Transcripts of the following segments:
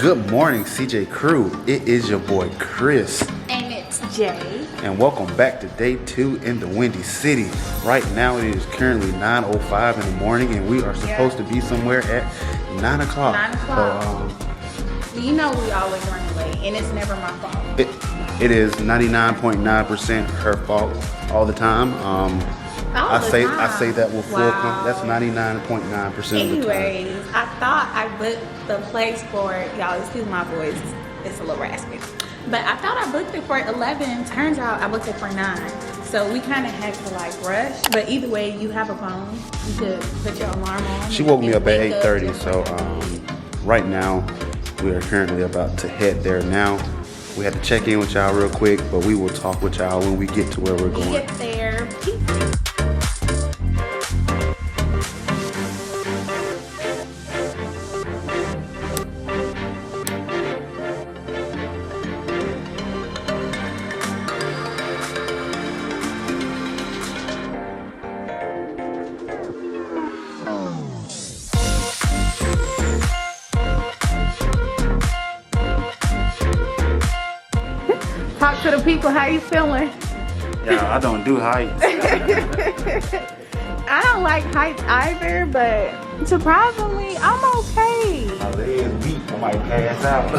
Good morning, CJ crew. It is your boy Chris. And it's Jay. And welcome back to day 2 in the Windy City. Right now it is currently 9:05 in the morning and we are supposed to be somewhere at 9 o'clock. 9 o'clock. So, you know we always run late and it's never my fault. It is 99.9% her fault all the time. I say that with full confidence. That's 99.9% of the time. Anyways, I thought I booked the place for, y'all excuse my voice, it's a little raspy. But I thought I booked it for 11. Turns out I booked it for 9. So we kind of had to like rush. But either way, you have a phone. You could put your alarm on. She woke me up at 8:30. So right now, we are currently about to head there now. We had to check in with y'all real quick, but we will talk with y'all when we get to where we're going. Get there. Peace. Talk to the people, how you feeling? Yeah, I don't do heights. I don't like heights either, but surprisingly, I'm okay. My legs weak, I might pass out.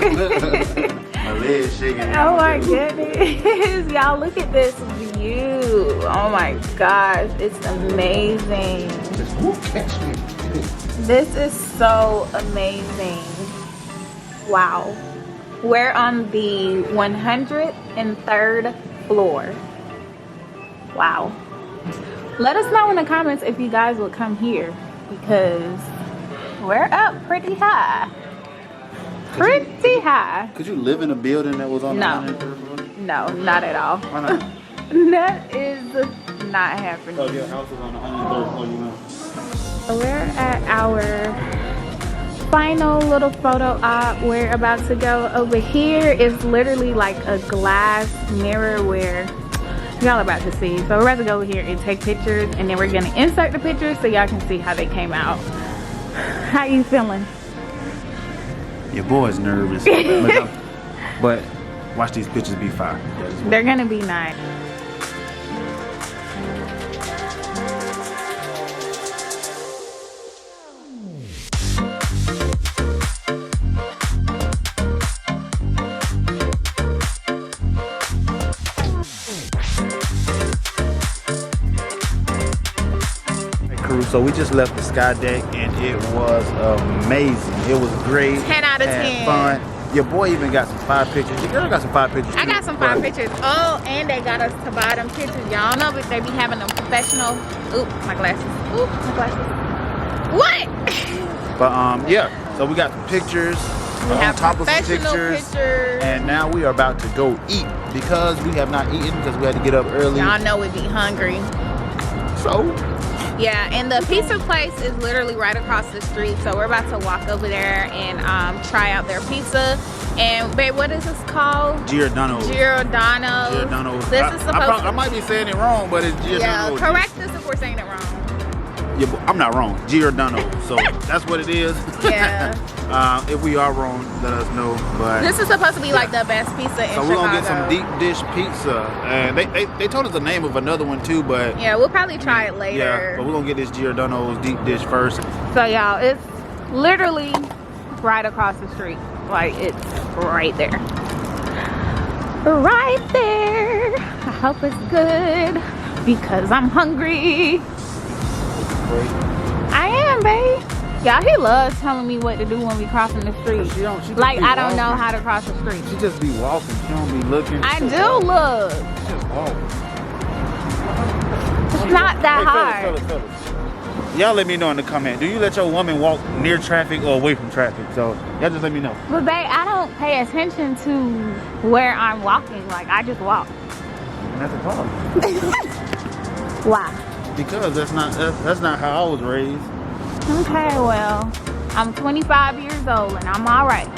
My legs shaking. Oh my goodness. Y'all look at this view. Oh my gosh, it's amazing. Just whoop, catch me. This is so amazing. Wow. We're on the 103rd floor. Wow. Let us know in the comments if you guys would come here because we're up pretty high. Pretty high. Could you live in a building that was on the 103rd floor? No, not at all. Why not? That is not happening. So your house is on the 103rd floor, you know? We're at our final little photo op. We're about to go over here. Is literally like a glass mirror where y'all about to see. So we're about to go over here and take pictures and then we're gonna insert the pictures so y'all can see how they came out. How you feeling? Your boy's nervous. but watch these pictures be fire. They're gonna be nice. So we just left the Skydeck and it was amazing. It was great. 10 out of 10. Had fun. Your boy even got some 5 pictures. Your girl got some 5 pictures. I got some 5 pictures. Oh, and they got us to buy them pictures. Y'all know if they be having them professional. Oop, my glasses. Oop, my glasses. What? But yeah. So we got some pictures. We have on top of some pictures. And now we are about to go eat because we have not eaten because we had to get up early. Y'all know we be hungry. So. Yeah, and the pizza place is literally right across the street, so we're about to walk over there and try out their pizza. And babe, what is this called? Giordano's. Giordano's. This is supposed I might be saying it wrong, but it's Giordano's. Yeah, correct us if we're saying it wrong. Yeah, I'm not wrong. Giordano's. So that's what it is. Yeah. If we are wrong, let us know. But this is supposed to be like the best pizza in Chicago. So we're gonna get some deep dish pizza, and they told us the name of another one too, but yeah, we'll probably try it later. Yeah, but we're gonna get this Giordano's deep dish first. So y'all, it's literally right across the street. Like it's right there. Right there. I hope it's good because I'm hungry. I am, babe. Yeah, he loves telling me what to do when we crossing the street. She like I don't know how to cross the street. She just be walking. She don't be looking. I do look. She just walk. It's not that hard. Fellas. Y'all let me know in the comment. Do you let your woman walk near traffic or away from traffic? So y'all just let me know. But babe, I don't pay attention to where I'm walking. Like I just walk. And that's a problem. Why? Because that's not how I was raised. Okay, well, I'm 25 years old and I'm all right.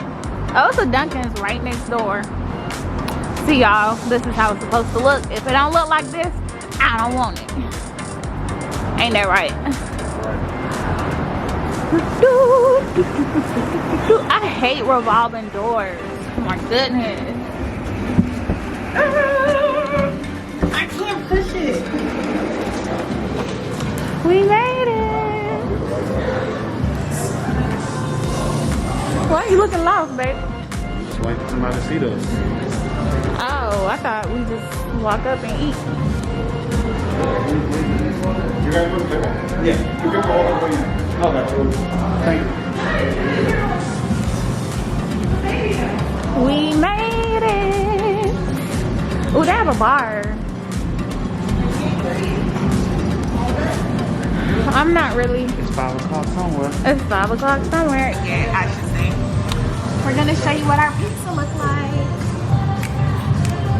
Oh, it's a Dunkin's right next door. See y'all, this is how it's supposed to look. If it don't look like this, I don't want it. Ain't that right? I hate revolving doors. Oh my goodness. I can't push it. We made it. Why are you looking lost, babe? Just waiting for somebody to see us. Oh, I thought we just walk up and eat. You guys want to pick? Yeah, you can go all the way in. Oh, that's cool. Thank you. We made it. Oh, they have a bar. I'm not really. It's 5 o'clock somewhere. It's 5 o'clock somewhere. Yeah, I should say. We're gonna show you what our pizza looks like.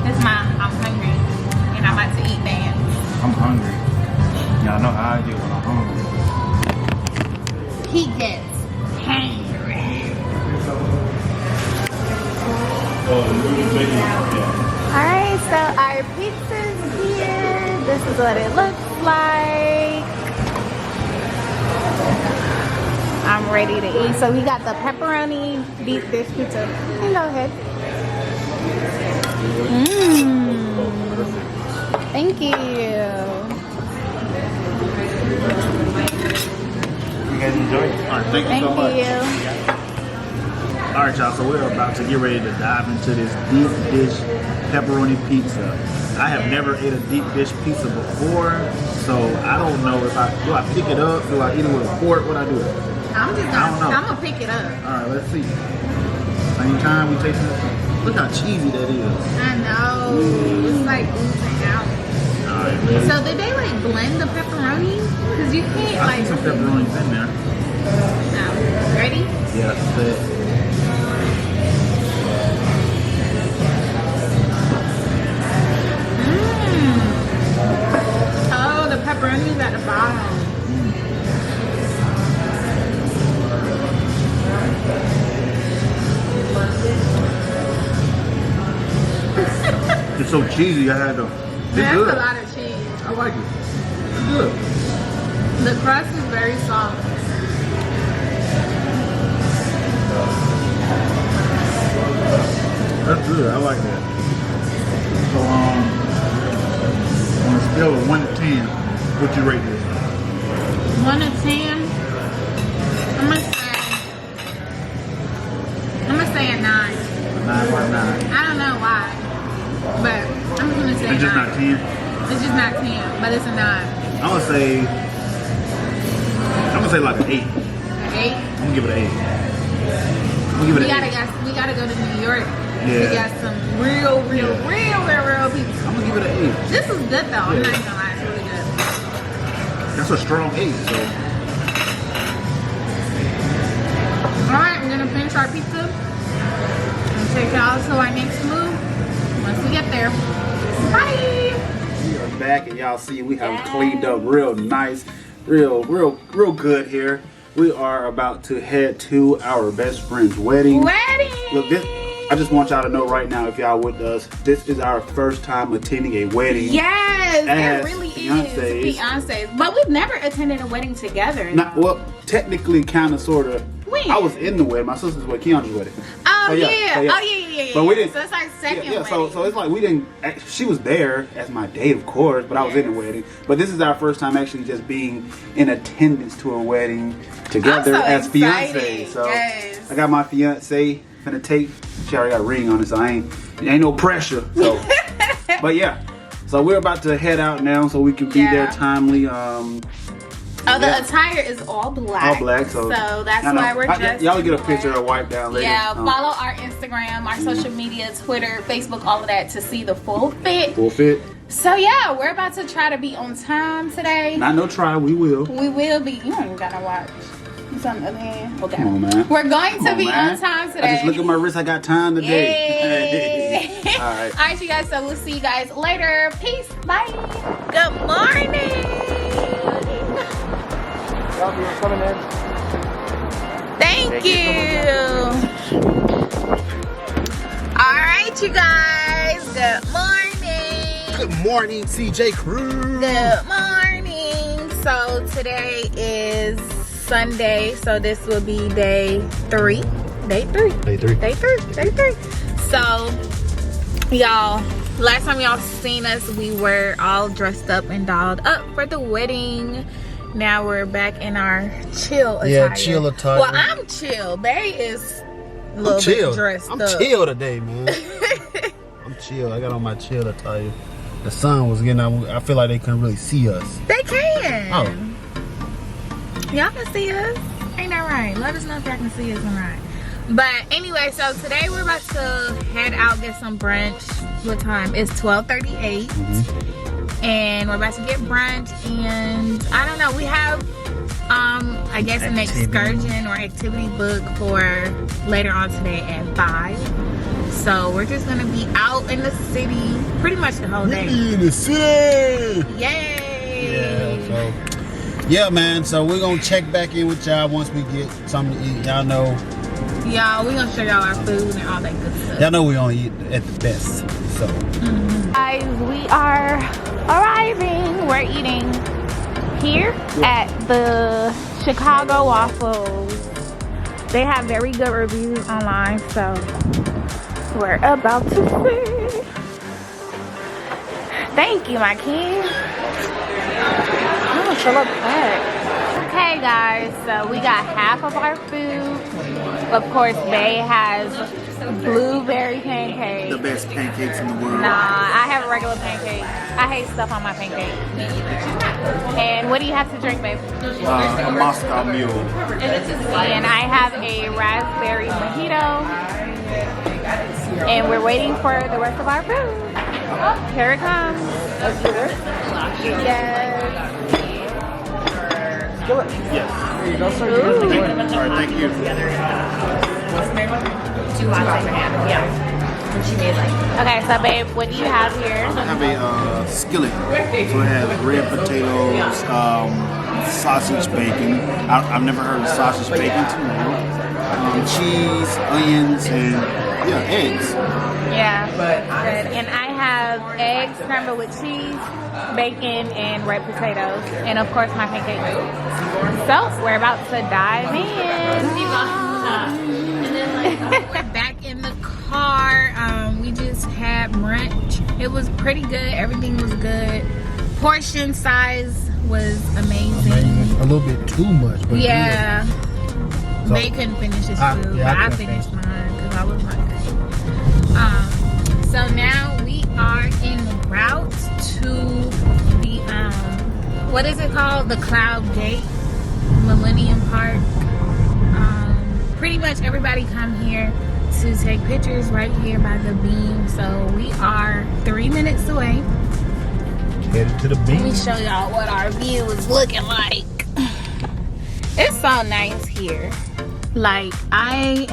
It's mine. I'm hungry, and I'm about to eat dance. I'm hungry. Y'all know how I get when I'm hungry. He gets hungry. Alright, so our pizza's here. This is what it looks like. I'm ready to eat. So we got the pepperoni deep dish pizza. You can go ahead. Thank you. You guys enjoy it? All right, thank you so much. You. All right, y'all, so we're about to get ready to dive into this deep dish pepperoni pizza. I have never ate a deep dish pizza before, so I don't know if do I pick it up, do I eat it with a fork, what I do? I'm gonna pick it up. All right, let's see. Same time we taste it. Look how cheesy that is. I know. It's like oozing out. All right, ready? So did they like blend the pepperoni? Because you can't I like. see some pepperonis in there. No. Ready? Yeah, that's it. Oh, the pepperoni's at the bottom. It's so cheesy, I had to. It's That's good. a lot of cheese. I like it. It's good. The crust is very soft. That's good. I like that. So, on a scale of 1 to 10, what you rate this? 1 to 10. I'm gonna say a 9. 9.9. I don't know why, but I'm gonna say It's just 9. not 10. It's just not 10, but it's a 9. I'm gonna say like an 8. An 8. I'm gonna give it an 8. I'm gonna give it an 8. We gotta go to New York. Yeah. We got some real pizza. I'm gonna give it an 8. This is good though. I'm not gonna lie, it's really good. That's a strong 8. So Alright, we're gonna finish our pizza and take y'all to our next move once we get there. Bye! We are back, and y'all see we have cleaned up real nice, real good here. We are about to head to our best friend's wedding. Look, I just want y'all to know right now, if y'all with us, this is our first time attending a wedding. Yes, as it really fiancés. is. Fiancés. But we've never attended a wedding together. Not, well, technically, kind of, sort of. When? I was in the wedding. My sister's wedding, Keon's wedding. Oh, So, yeah. so, Oh, yeah. But we didn't. So it's like second Yeah, wedding. so it's like we didn't. She was there as my date, of course, but I was in the wedding. But this is our first time actually just being in attendance to a wedding together I'm so as excited. fiancés. So Yes. I got my fiancé gonna take. She already got a ring on it, so ain't no pressure. So, but yeah. So we're about to head out now, so we can be there timely. Oh, the attire is all black. All black, so that's why we're dressed. Y'all get a picture or wipe down later. Yeah, follow our Instagram, our social media, Twitter, Facebook, all of that to see the full fit. Full fit. So yeah, we're about to try to be on time today. Not no try, we will. We will be. You ain't gotta watch. It's on the other hand. Okay. Come on, man. We're going to be on time today. I just look at my wrist, I got time today. Yay. All right. All right, you guys. So we'll see you guys later. Peace. Bye. Good morning. Thank you. All right, you guys. Good morning. good morning, CJ crew. Good morning. So today is Sunday, so this will be day 3. Day 3. Day 3. Day 3. Day 3. So, y'all, last time y'all seen us, we were all dressed up and dolled up for the wedding. Now we're back in our chill attire. Yeah, chill attire. Well, I'm chill. Bay is a little bit dressed up. I'm chill today, man. I'm chill. I got on my chill attire. The sun was getting out. I feel like they couldn't really see us. They can. Oh. Y'all can see us. Ain't that right? Let us know if y'all can see us or not. But anyway, so today we're about to head out, get some brunch. What time? It's 12:38. And we're about to get brunch. And I don't know, we have I guess an excursion or activity book for later on today at 5. So we're just gonna be out in the city pretty much the whole day. In the city! Yay! Yeah, so yeah, man. So we're gonna check back in with y'all once we get something to eat. Y'all know. Y'all, we gonna show y'all our food and all that good stuff. Y'all know we only eat at the best. So. Guys, we are arriving. We're eating here at the Chicago Waffles. They have very good reviews online, so we're about to see. Thank you, my king. Oh, fill up that. Okay, guys, so we got half of our food. Of course, Bay has blueberry pancakes. The best pancakes in the world. Nah, I have regular pancakes. I hate stuff on my pancakes. And what do you have to drink, babe? A Moscow Mule. And I have a raspberry mojito. And we're waiting for the rest of our food. Here it comes. Yes. Yes. Ooh. All right, thank you. What's the name of it? 2 lattes for him. Yeah. And she made like. Okay, so babe, what do you have here? I have a skillet. So it has red potatoes, sausage bacon. I've never heard of sausage bacon too. Cheese, onions, and eggs. Yeah, good. And I have eggs scrambled with cheese, bacon, and red potatoes, and of course my pancakes. So we're about to dive in. We're back in the car. We just had brunch. It was pretty good. Everything was good. Portion size was amazing. A little bit too much, but yeah. So, They couldn't finish his food, but I finished mine because I was hungry. So now we are en route to the what is it called? The Cloud Gate, Millennium Park. Pretty much everybody come here to take pictures right here by the beam. So we are 3 minutes away. headed to the beach. Let me show y'all what our view is looking like. It's so nice here. Like I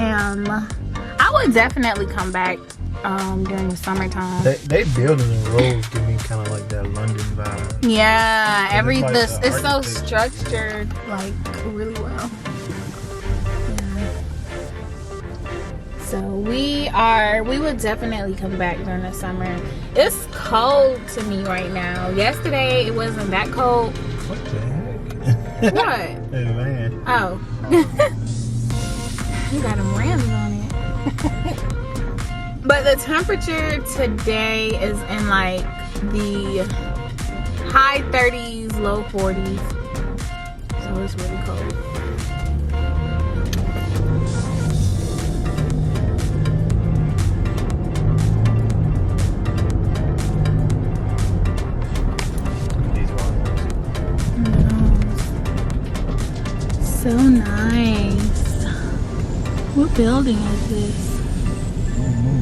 would definitely come back during the summertime. They building the roads give me kind of like that London vibe. Yeah, it's so architecture. structured, like really well. Yeah. So we would definitely come back during the summer. It's cold to me right now. Yesterday it wasn't that cold. What the heck? What? Hey man. Oh. You got them rims on it. But the temperature today is in like the high 30s, low 40s. So it's really cold. So nice. What building is this?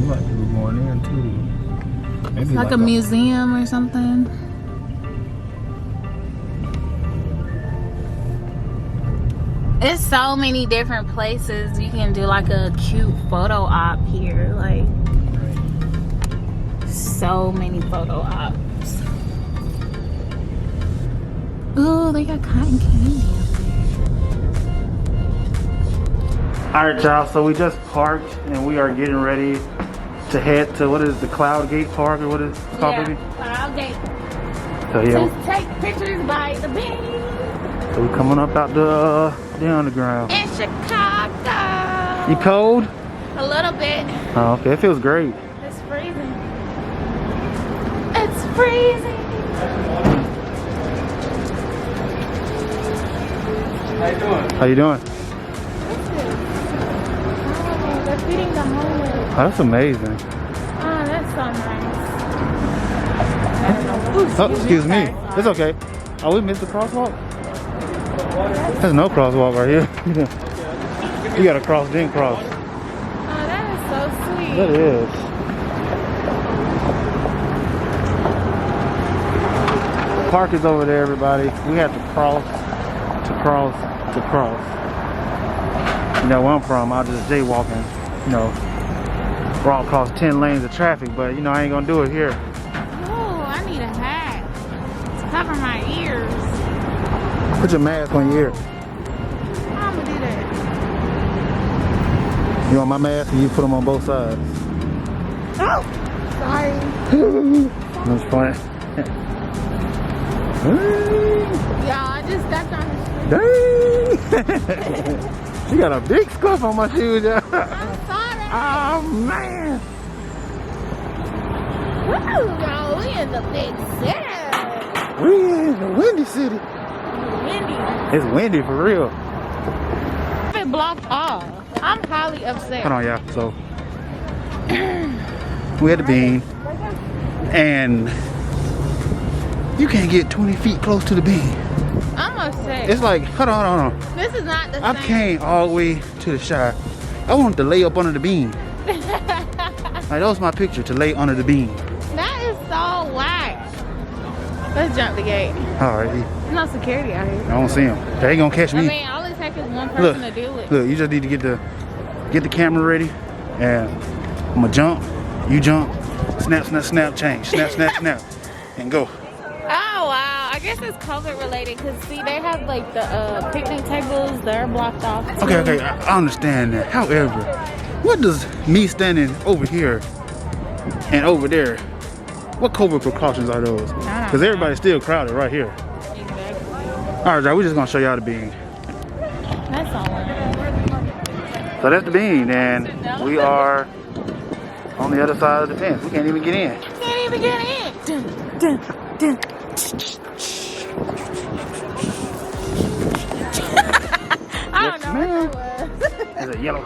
Like we were going in too. Maybe Like a museum or something? It's so many different places you can do like a cute photo op here. Like so many photo ops. Ooh, they got cotton candy up there. Alright y'all, so we just parked and we are getting ready to head to, what is the Cloud Gate Park or what is it called, baby? Cloud Gate. So yeah, Just take pictures by the beach. So we're coming up out the underground. In Chicago. You cold? A little bit. Oh, okay. It feels great. It's freezing. It's freezing. How you doing? How you doing? Oh, they're feeding the homeless. Oh, that's amazing. Oh, that's so nice. Oh, excuse me. It's okay. Oh, we missed the crosswalk? There's no crosswalk right here. You gotta cross, then cross. Oh, that is so sweet. That is. The park is over there, everybody. We have to cross, to cross, to cross. You know where I'm from, I'm just jaywalking, you know, walk across 10 lanes of traffic, but you know, I ain't gonna do it here. Oh, I need a hat to cover my ears. Put your mask on your ear. How I'm gonna do that? You want my mask, and you put them on both sides. Oh, sorry. That's funny. Y'all, I just stepped on the street. Dang! You got a big scuff on my shoes, y'all. I'm sorry. Oh, man. Woo, y'all, we in the big city. We in the windy city. Windy. It's windy for real. It blocked off. I'm highly upset. Hold on, y'all. So, we had the bean, and you can't get 20 feet close to the bean. I'm upset. It's like, hold on, hold on. This is not the I same. came all the way to the shop. I wanted to lay up under the bean. Like, that was my picture, to lay under the bean. That is so whack. Let's jump the gate. All right. There's no security out here. I don't see him. They ain't gonna catch me. I mean, all it takes is one person to do it. Look, you just need to get the camera ready, and I'm gonna jump, you jump, snap, snap, snap, change, snap, snap, snap, and go. Oh wow, I guess it's COVID related because see they have like the picnic tables, they're blocked off too. Okay, I understand that. However, what does me standing over here and over there, what COVID precautions are those? Because everybody's still crowded right here. Exactly. All right, y'all, we're just gonna show y'all the bean. That's all. So that's the bean, and we are on the other side of the fence. We can't even get in. Can't even get in. Dun, dun, dun. I don't know what that was. There's a yellow.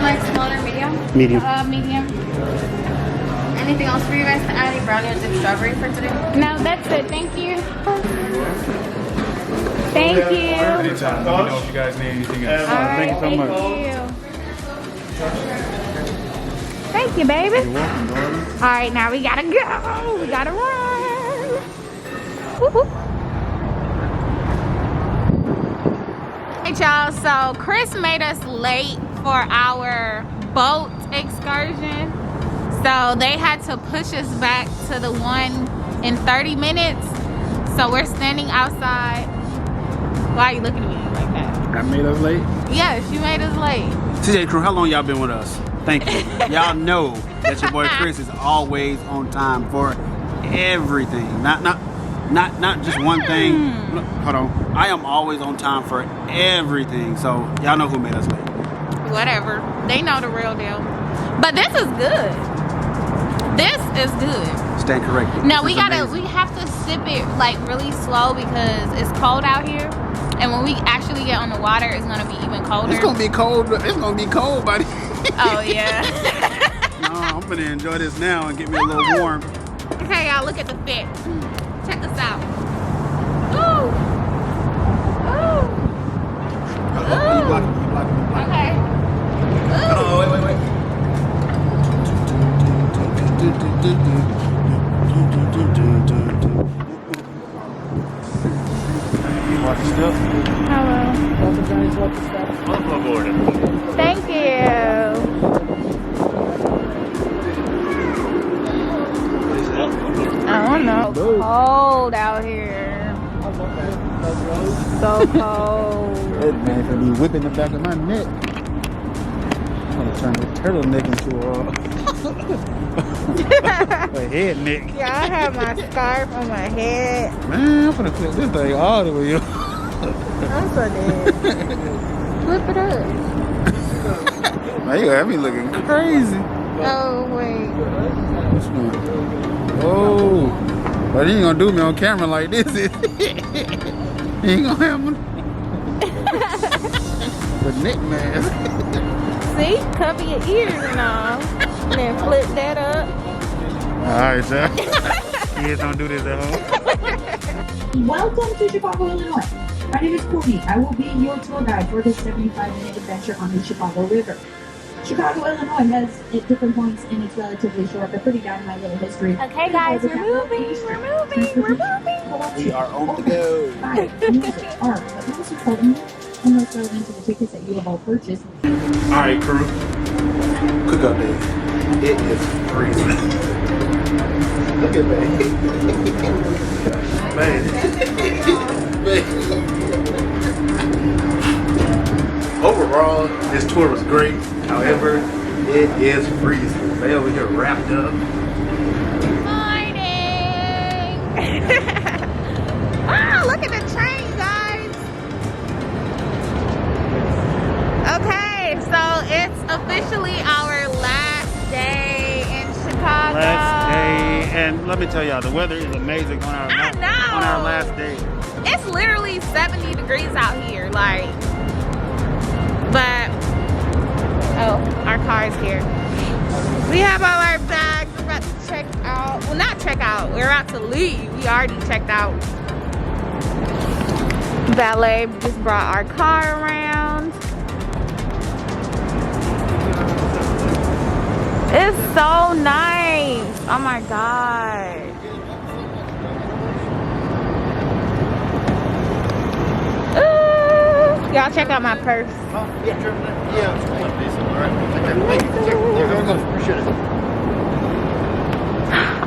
Like smaller, medium? Medium. Medium. Anything else for you guys to add? Any brownie or dip strawberry for today? No, that's it. Thank you. Thank you. Anytime. Let me know if you guys need anything else. All right, Thank you so much. Thank you, baby. You're welcome, darling. All right, now we gotta go. We gotta run. Woo-hoo. Hey, y'all. So Chris made us late for our boat excursion. So they had to push us back to the one in 30 minutes. So we're standing outside. Why are you looking at me like that? I made us late. Yes, you made us late. TJ Crew, how long y'all been with us? Thank you. Y'all know that your boy Chris is always on time for everything. Not just one thing. Look, hold on. I am always on time for everything. So y'all know who made us late. Whatever. They know the real deal. But this is good. This is good. Stand corrected. No, This is amazing. we have to sip it like really slow because it's cold out here. And when we actually get on the water, it's gonna be even colder. It's gonna be cold. It's gonna be cold, buddy. Oh yeah. No, I'm gonna enjoy this now and get me a little warm. Okay, y'all, look at the fit. Check this out. Ooh. Ooh. You block it. Okay. Ooh. Oh, wait. Watch the step. Hello. Thank you. I don't know. Cold out here. So cold. That man gonna be whipping the back of my neck. gonna turn the turtleneck into a head neck. Yeah, I have my scarf on my head. Man, I'm gonna flip this thing all the way up. I'm so dead. Flip it up. Man, you have me looking crazy. Oh, wait. Which one? Oh, but you ain't gonna do me on camera like this, is it? You ain't gonna have me. The neck mask. See? Cover your ears and all. And then flip that up. Alright, y'all. Kids don't do this at home. Welcome to Chicago, Illinois. My name is Courtney. I will be your tour guide for this 75-minute adventure on the Chicago River. Chicago, Illinois has at different points in its relatively short but pretty dynamite little history. Okay, guys, we're moving. We are on the go. Music, art, but most importantly, and most relevant to the tickets that you have all purchased. Alright, crew. Cook up day. It is freezing. Look at that. Man. Overall, this tour was great. However, it is freezing. They over here wrapped up. Morning! Wow, look at the train, guys. Okay, so it's officially our last day in Chicago. Last day, and let me tell y'all, the weather is amazing on our last day. It's literally 70 degrees out here, like. But oh, our car is here. We have all our bags. We're about to check out. Well, not check out. We're about to leave. We already checked out. Valet just brought our car around. It's so nice. Oh my God. Ooh. Y'all check out my purse.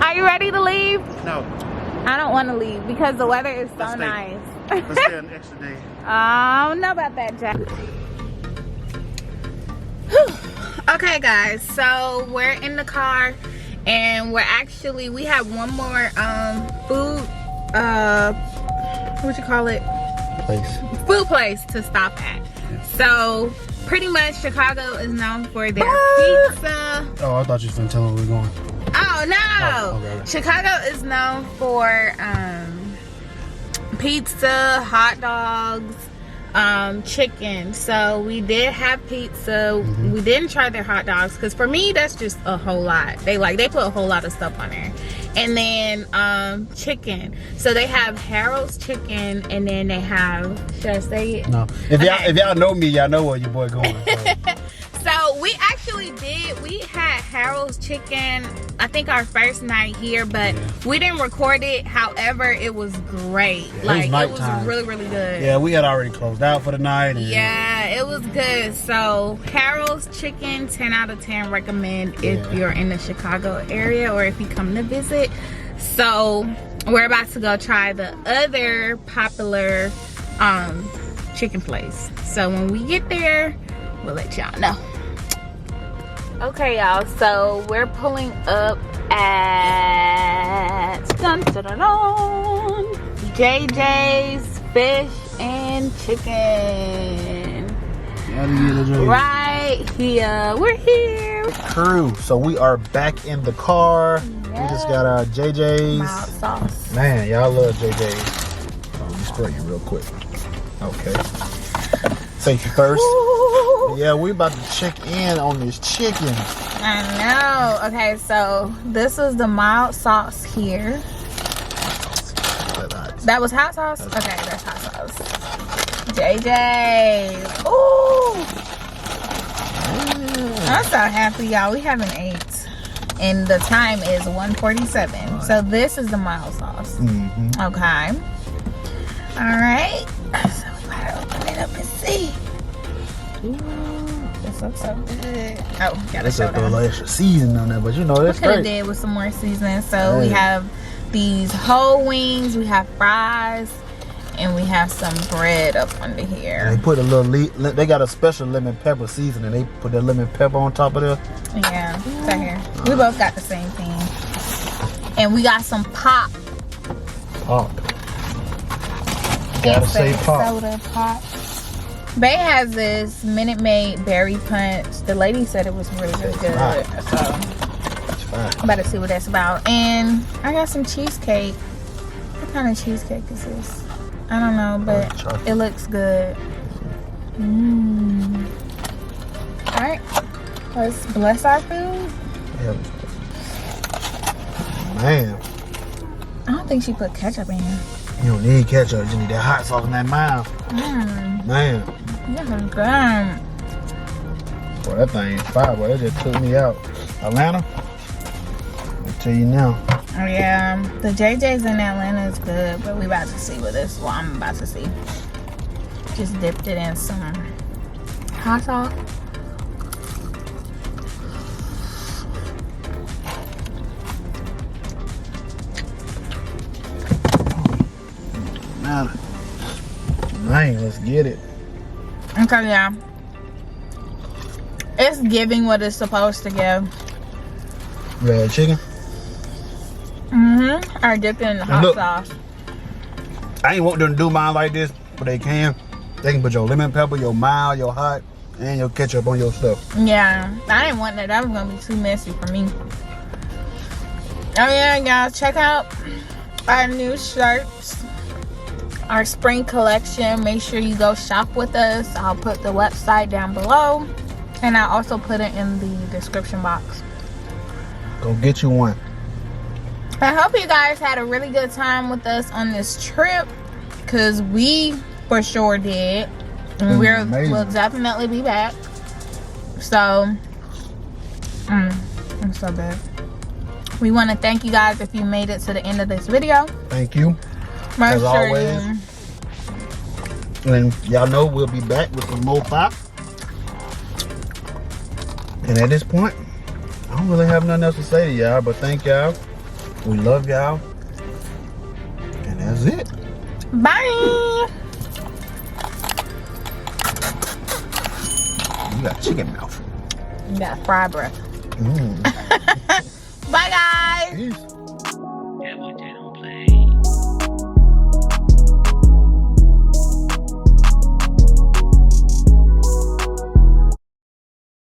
Are you ready to leave? No. I don't want to leave because the weather is so nice. Let's stay an extra day. I don't know about that, Jack. Okay, guys, so we're in the car and we have one more food what you call it? Food place to stop at. So pretty much Chicago is known for their pizza. Oh, I thought you were finna tell me where we're going. Oh no! Oh, okay. Chicago is known for pizza, hot dogs, chicken. So we did have pizza. We didn't try their hot dogs because for me that's just a whole lot. They put a whole lot of stuff on there. And then chicken. So they have Harold's chicken, and then they have, should I say it? No. If y'all know me, y'all know where your boy going. So. So we actually we had Harold's chicken, I think our first night here, but we didn't record it. However, it was great. It was really, really good. Yeah, we had already closed out for the night. And yeah, it was good. So Harold's chicken, 10 out of 10 recommend if you're in the Chicago area or if you come to visit. So we're about to go try the other popular chicken place. So when we get there, we'll let y'all know. Okay, y'all, so we're pulling up at JJ's Fish and Chicken. Right here. We're here. Crew, so we are back in the car. We just got our JJ's. Mild sauce. Man, y'all love JJ's. Let me spray you real quick. Okay. Safety first. Ooh. Yeah, we about to check in on this chicken. I know. Okay, so this is the mild sauce here. That was hot sauce? Okay, that's hot sauce. JJ's. Ooh. I'm so happy, y'all. We haven't ate. And the time is 1:47. So this is the mild sauce. Okay. Alright. So we gotta open it up and see. Ooh, this looks so good. Oh, gotta show throw a little extra seasoning on that, but you know that's great. We could have did with some more seasoning. So we have these whole wings, we have fries, And we have some bread up under here. They put a little, they got a special lemon pepper seasoning. They put that lemon pepper on top of there. Yeah, it's right here. We both got the same thing. And we got some pop. Pop. Gotta say pop. Soda pop. Bay has this Minute Maid berry punch. The lady said it was really good. So I'm about to see what that's about. And I got some cheesecake. What kind of cheesecake is this? I don't know, but it looks good. Alright. Let's bless our food. Yeah. Man. I don't think she put ketchup in here. You don't need ketchup. You just need that hot sauce in that mouth. Man. That's good. Boy, that thing is fire. Boy, that just took me out. Atlanta? I'll tell you now. Yeah, the JJ's in Atlanta is good, but we about to see what this. Well, I'm about to see. Just dipped it in some hot sauce. Man, let's get it. Okay, yeah. It's giving what it's supposed to give. Red chicken? I dipped it in the hot sauce. I ain't want them to do mine like this, but they can. They can put your lemon pepper, your mild, your hot, and your ketchup on your stuff. Yeah, I didn't want that. That was gonna be too messy for me. Oh yeah, guys, check out our new shirts, our spring collection. Make sure you go shop with us. I'll put the website down below, and I'll also put it in the description box. Go get you one. I hope you guys had a really good time with us on this trip, because we for sure did. And we'll definitely be back. So, I'm so bad. We want to thank you guys if you made it to the end of this video. Thank you. As always. And y'all know we'll be back with some more pop. And at this point, I don't really have nothing else to say to y'all, but thank y'all. We love y'all. And that's it. Bye. You got chicken mouth. You got fry breath. Bye, guys. Peace.